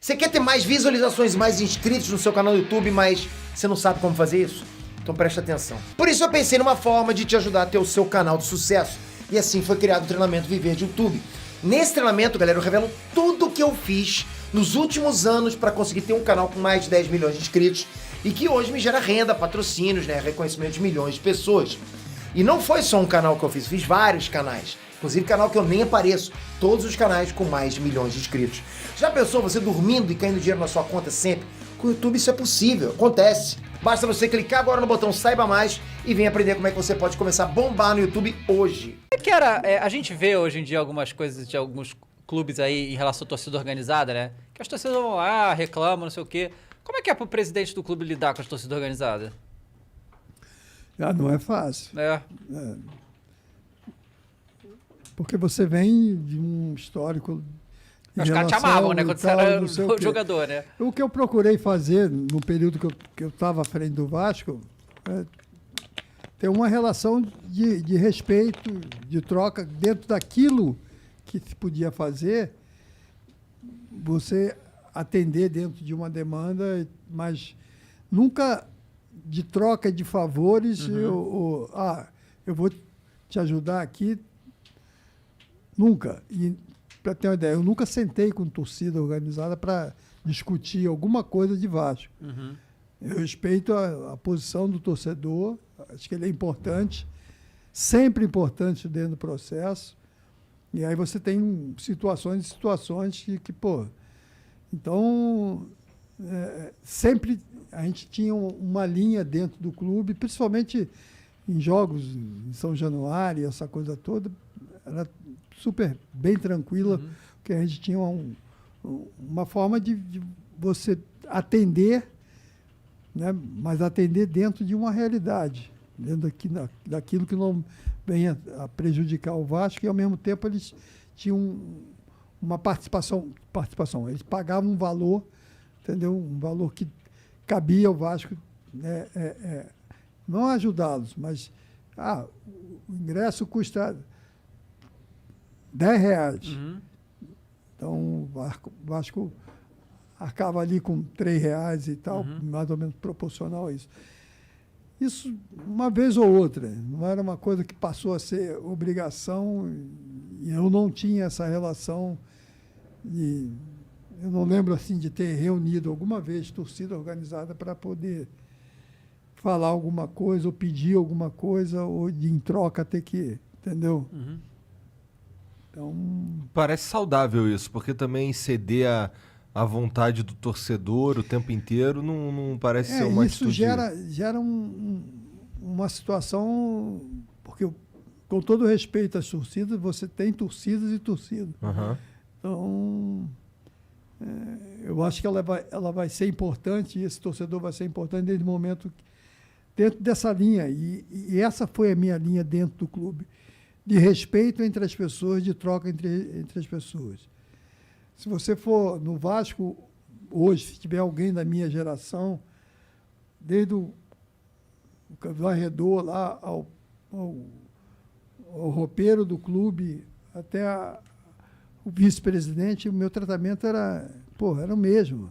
Você quer ter mais visualizações e mais inscritos no seu canal do YouTube, mas você não sabe como fazer isso? Então preste atenção. Por isso eu pensei numa forma de te ajudar a ter o seu canal de sucesso. E assim foi criado o treinamento Viver de YouTube. Nesse treinamento, galera, eu revelo tudo o que eu fiz nos últimos anos para conseguir ter um canal com mais de 10 milhões de inscritos e que hoje me gera renda, patrocínios, né, reconhecimento de milhões de pessoas. E não foi só um canal que eu fiz vários canais. Inclusive canal que eu nem apareço. Todos os canais com mais de milhões de inscritos. Já pensou você dormindo e caindo dinheiro na sua conta sempre? Com o YouTube isso é possível, acontece. Basta você clicar agora no botão Saiba Mais e venha aprender como é que você pode começar a bombar no YouTube hoje. Que era, a gente vê hoje em dia algumas coisas de alguns clubes aí em relação à torcida organizada, né? Que as torcidas vão lá, reclamam, não sei o quê. Como é que é pro presidente do clube lidar com a torcida organizada? Não é fácil. É. Porque você vem de um histórico. Os caras te amavam, né? Quando você era jogador, né? O que eu procurei fazer no período que eu estava à frente do Vasco é ter uma relação de respeito, de troca, dentro daquilo que se podia fazer, você atender dentro de uma demanda, mas nunca de troca de favores, eu vou te ajudar aqui. Nunca. E, para ter uma ideia, eu nunca sentei com torcida organizada para discutir alguma coisa de Vasco. Eu respeito a posição do torcedor, acho que ele é importante, sempre importante dentro do processo. E aí você tem situações que pô... Então, sempre a gente tinha uma linha dentro do clube, principalmente em jogos em São Januário, essa coisa toda, era super bem tranquila, porque a gente tinha uma forma de você atender, né, mas atender dentro de uma realidade, dentro daquilo que não venha a prejudicar o Vasco, e ao mesmo tempo eles tinham uma participação, eles pagavam um valor, entendeu? Um valor que cabia ao Vasco, né, não ajudá-los, mas o ingresso custa R$10. Então, o Vasco arcava ali com R$3 e tal, mais ou menos proporcional a isso. Isso uma vez ou outra, não era uma coisa que passou a ser obrigação, e eu não tinha essa relação, e eu não lembro assim de ter reunido alguma vez torcida organizada para poder falar alguma coisa, ou pedir alguma coisa, ou em troca ter que, entendeu? Então, parece saudável isso, porque também ceder à vontade do torcedor o tempo inteiro não parece ser uma isso atitude... gera uma situação, porque com todo respeito às torcidas, você tem torcidas e torcidas. Então, eu acho que ela vai ser importante, e esse torcedor vai ser importante desde o momento, dentro dessa linha, e essa foi a minha linha dentro do clube, de respeito entre as pessoas, de troca entre as pessoas. Se você for no Vasco, hoje, se tiver alguém da minha geração, desde o varredor lá ao roupeiro do clube, até o vice-presidente, o meu tratamento era o mesmo.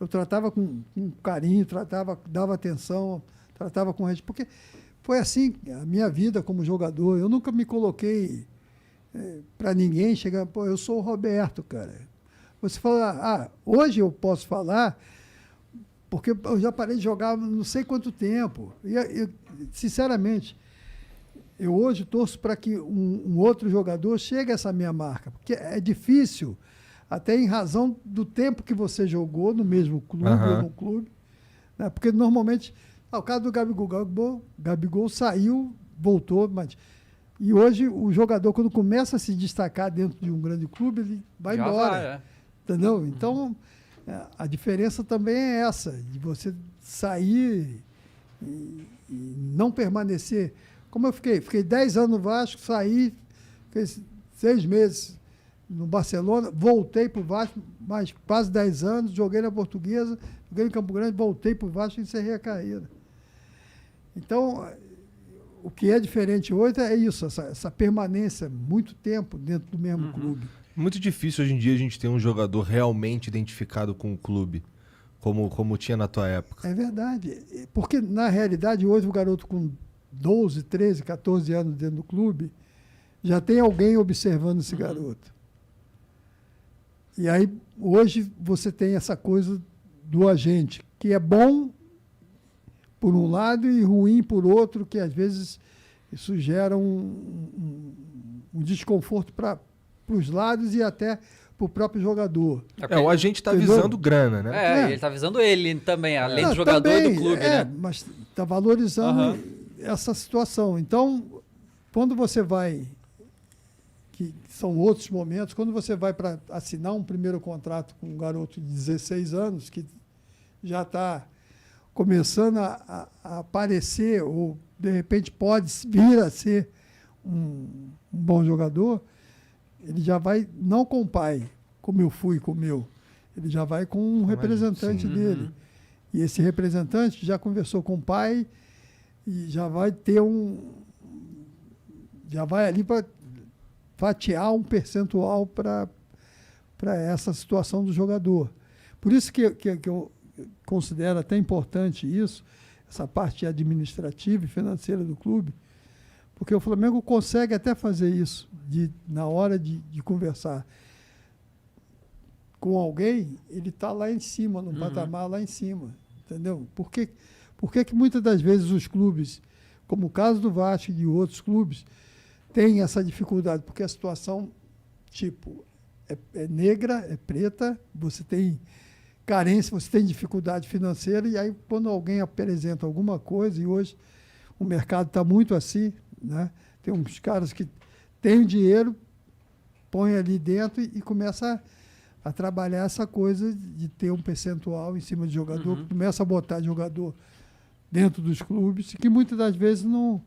Eu tratava com carinho, dava atenção, tratava com respeito, porque foi assim a minha vida como jogador. Eu nunca me coloquei para ninguém chegar, eu sou o Roberto, cara. Você fala, hoje eu posso falar, porque eu já parei de jogar não sei quanto tempo. E sinceramente, eu hoje torço para que um outro jogador chegue a essa minha marca, porque é difícil, até em razão do tempo que você jogou no mesmo clube, ou no clube, né? Porque normalmente... o caso do Gabigol saiu, voltou, e hoje o jogador, quando começa a se destacar dentro de um grande clube, ele vai já embora. Entendeu? Então, a diferença também é essa, de você sair e não permanecer. Como eu fiquei 10 anos no Vasco, saí, fiquei 6 meses no Barcelona, voltei para o Vasco, mais quase 10 anos, joguei na Portuguesa, joguei em Campo Grande, voltei para o Vasco e encerrei a carreira. Então, o que é diferente hoje é isso, essa permanência, muito tempo dentro do mesmo clube. Muito difícil hoje em dia a gente ter um jogador realmente identificado com o clube, como tinha na tua época. É verdade. Porque, na realidade, hoje o garoto com 12, 13, 14 anos dentro do clube, já tem alguém observando esse garoto. E aí, hoje, você tem essa coisa do agente, que é bom por um lado e ruim por outro, que às vezes isso gera um desconforto para os lados e até para o próprio jogador. O agente está Entendeu? visando grana, né? Ele tá avisando ele também, além do Não, jogador e também, do clube, né? Mas está valorizando essa situação. Então, quando você vai, que são outros momentos, quando você vai para assinar um primeiro contrato com um garoto de 16 anos, que já está começando a aparecer, ou de repente pode vir a ser um bom jogador, ele já vai, não com o pai, como eu fui com o meu, ele já vai com um representante dele. E esse representante já conversou com o pai e já vai ter já vai ali para fatiar um percentual para essa situação do jogador. Por isso que eu considero até importante isso, essa parte administrativa e financeira do clube, porque o Flamengo consegue até fazer isso, na hora de conversar com alguém, ele está lá em cima, num patamar lá em cima, entendeu? Por que que muitas das vezes os clubes, como o caso do Vasco e de outros clubes, têm essa dificuldade? Porque a situação, tipo, é negra, é preta, você tem carência, você tem dificuldade financeira, e aí quando alguém apresenta alguma coisa, e hoje o mercado está muito assim, né? Tem uns caras que têm o dinheiro, põe ali dentro e começa a trabalhar essa coisa de ter um percentual em cima de jogador, começa a botar jogador dentro dos clubes, que muitas das vezes não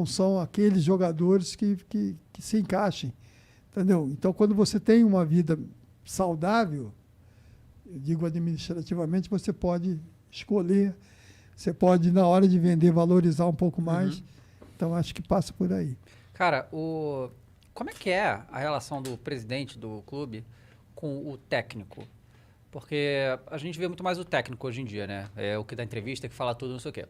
são aqueles jogadores que se encaixem, entendeu? Então, quando você tem uma vida saudável, eu digo administrativamente, você pode escolher, você pode, na hora de vender, valorizar um pouco mais. Então, acho que passa por aí. Cara, como é que é a relação do presidente do clube com o técnico? Porque a gente vê muito mais o técnico hoje em dia, né? É o que dá entrevista, que fala tudo, não sei o quê.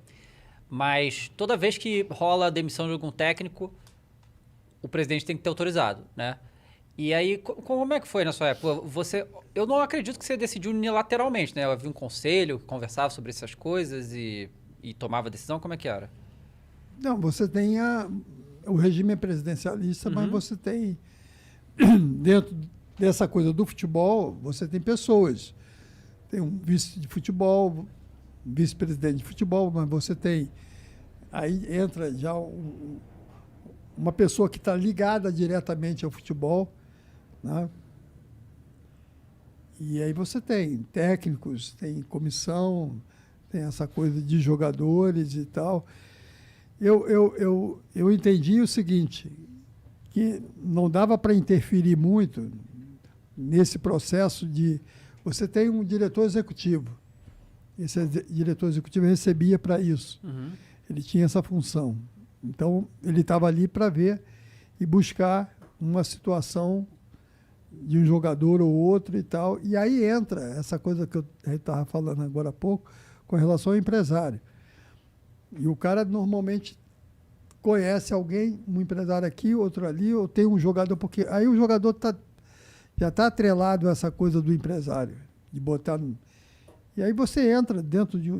Mas toda vez que rola a demissão de algum técnico, o presidente tem que ter autorizado, né? E aí, como é que foi na sua época? Eu não acredito que você decidiu unilateralmente, né? Havia um conselho que conversava sobre essas coisas e tomava decisão. Como é que era? Não, você tem o regime é presidencialista, mas você tem, dentro dessa coisa do futebol, você tem pessoas. Tem um vice de futebol, um vice-presidente de futebol, mas você tem... Aí entra já uma pessoa que está ligada diretamente ao futebol, né? E aí você tem técnicos, tem comissão, tem essa coisa de jogadores e tal. Eu entendi o seguinte, que não dava para interferir muito nesse processo de... Você tem um diretor executivo. Esse diretor executivo recebia para isso. Ele tinha essa função. Então, ele estava ali para ver e buscar uma situação de um jogador ou outro e tal. E aí entra essa coisa que eu estava falando agora há pouco, com relação ao empresário. E o cara normalmente conhece alguém, um empresário aqui, outro ali, ou tem um jogador, porque aí o jogador já está atrelado a essa coisa do empresário, de botar... E aí você entra dentro de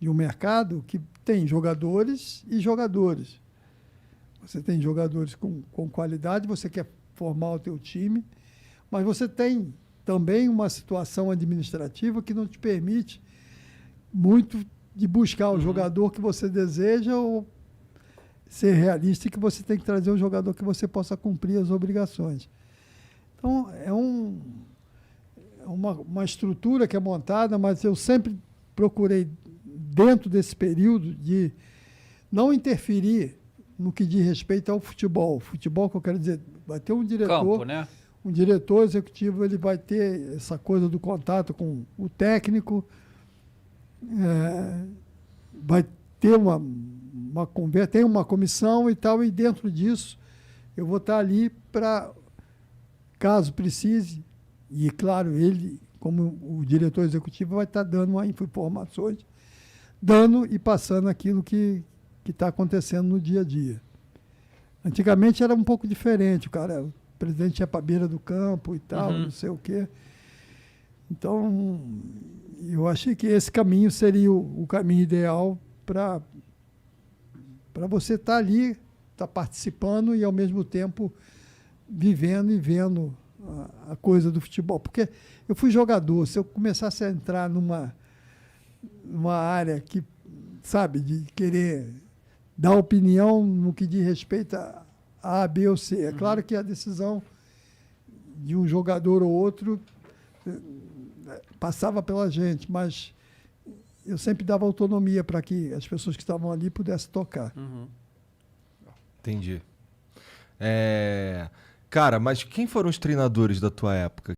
um mercado que tem jogadores e jogadores. Você tem jogadores com qualidade, você quer formar o teu time, mas você tem também uma situação administrativa que não te permite muito de buscar o jogador que você deseja ou ser realista e que você tem que trazer um jogador que você possa cumprir as obrigações. Então, é uma estrutura que é montada, mas eu sempre procurei, dentro desse período, de não interferir no que diz respeito ao futebol. Futebol, que eu quero dizer, vai ter um diretor... Campo, né? Um diretor executivo, ele vai ter essa coisa do contato com o técnico, vai ter uma conversa, tem uma comissão e tal, e dentro disso eu vou estar ali para, caso precise, e claro, ele, como o diretor executivo, vai estar dando informações, dando e passando aquilo que está acontecendo no dia a dia. Antigamente era um pouco diferente, o presidente ia para a beira do campo e tal, não sei o quê. Então, eu achei que esse caminho seria o caminho ideal para você estar ali, estar participando e, ao mesmo tempo, vivendo e vendo a coisa do futebol. Porque eu fui jogador, se eu começasse a entrar numa área que, sabe, de querer dar opinião no que diz respeito a B ou C. É claro que a decisão de um jogador ou outro passava pela gente, mas eu sempre dava autonomia para que as pessoas que estavam ali pudessem tocar. Entendi. Cara, mas quem foram os treinadores da tua época